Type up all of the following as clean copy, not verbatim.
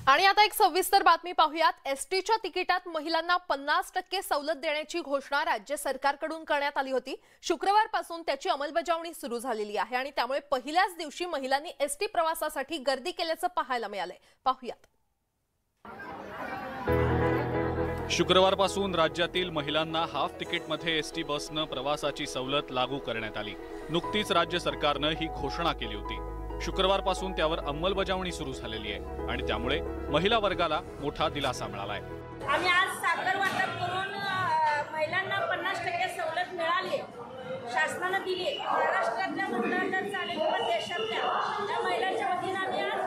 आणि आता एक सविस्तर बातमी पाहूयात। एसटीच्या तिकिटात महिलांना 50% सवलत देण्याची घोषणा राज्य सरकारकडून करण्यात आली होती। शुक्रवारपासून त्याची अंमलबजावणी सुरू झालेली आहे आणि त्यामुळे पहिल्याच दिवशी महिलांनी एसटी प्रवासासाठी गर्दी केल्याचं पाहायला मिळालंय। पाहूयात। शुक्रवारपासून राज्यातील महिलांना हाफ तिकीटमध्ये एसटी बसनं प्रवासाची सवलत लागू करण्यात आली। नुकतीच राज्य सरकारनं ही घोषणा केली होती। शुक्रवारपासून त्यावर अंमलबजावणी सुरू झालेली आहे आणि त्यामुळे महिला वर्गाला मोठा दिलासा मिळालाय। आम्ही आज साखर वाटप करून महिलांना 50% सवलत मिळाली शासनाने दिली। महाराष्ट्रातल्या महिलांना चालेल किंवा देशातल्या त्या महिलांच्या वतीने आम्ही आज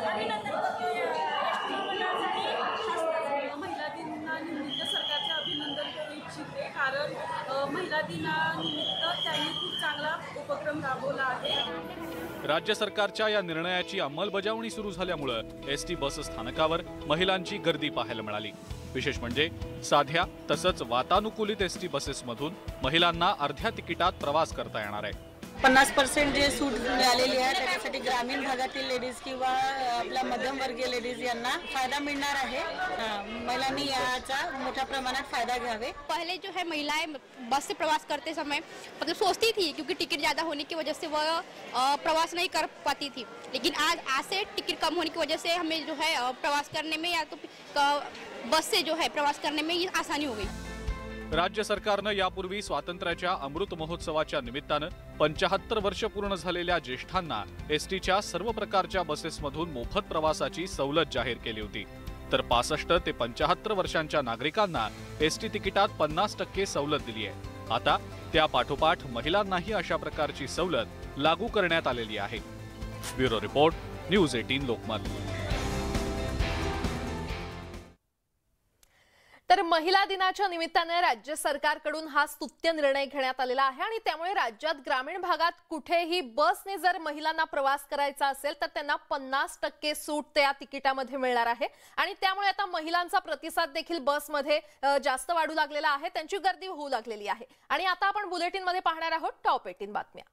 अभिनंदन करतो। एसटी मंडळासाठी शासनाचं महिला दिनानिमित्त सरकारचे अभिनंदन करू इच्छिते, कारण महिला दिनानिमित्त त्यांनी खूप चांगला उपक्रम राबवला आहे। राज्य सरकारच्या या निर्णयाची अंमलबजावणी सुरू झाल्यामुळे एसटी बस स्थानकावर महिलांची गर्दी पाहायला मिळाली। विशेष म्हणजे साध्या तसंच वातानुकूलित एसटी बसेसमधून महिलांना अर्ध्या तिकिटात प्रवास करता येणार आहे। 50% जे सूट मिळालेली आहे त्याच्यासाठी ग्रामीण भागातील लेडीज किंवा आपल्या मध्यमवर्गीय लेडीज यांना फायदा मिळणार आहे। महिलांनी याचा मोठ्या प्रमाणात फायदा घ्यावे। पहले जो है महिलाएं बस से प्रवास करते समय मतलब सोचती थी, क्योंकि टिकट ज़्यादा होने की वजह से वह प्रवास नहीं कर पाती थी, लेकिन आज से टिकट कम होने की वजह से हमें जो है प्रवास करने में या तो बस से जो है प्रवास करने में ये आसानी हो गई। राज्य सरकारनं यापूर्वी स्वातंत्र्याच्या अमृत महोत्सवाच्या निमित्तानं 75 वर्ष पूर्ण झालेल्या ज्येष्ठांना एसटीच्या सर्व प्रकारच्या बसेसमधून मोफत प्रवासाची सवलत जाहीर केली होती। तर 65 ते 75 वर्षांच्या नागरिकांना एसटी तिकिटात 50% सवलत दिली आहे। आता त्या पाठोपाठ महिलांनाही अशा प्रकारची सवलत लागू करण्यात आलेली आहे। Bureau report, news 18 Lokmat. तर महिला दिनाच्या निमित्ताने राज्य सरकारकडून हा स्तुत्य निर्णय घेण्यात आलेला आहे आणि त्यामुळे राज्यात ग्रामीण भागात कुठेही बसने जर महिलांना प्रवास करायचा असेल तर त्यांना 50% सूट त्या तिकिटामध्ये मिळणार आहे आणि त्यामुळे आता महिलांचा प्रतिसाद देखील बसमध्ये जास्त वाढू लागलेला आहे, त्यांची गर्दी होऊ लागलेली आहे। आणि आता आपण बुलेटिन मध्ये पाहणार आहोत टॉप 18 बातम्या।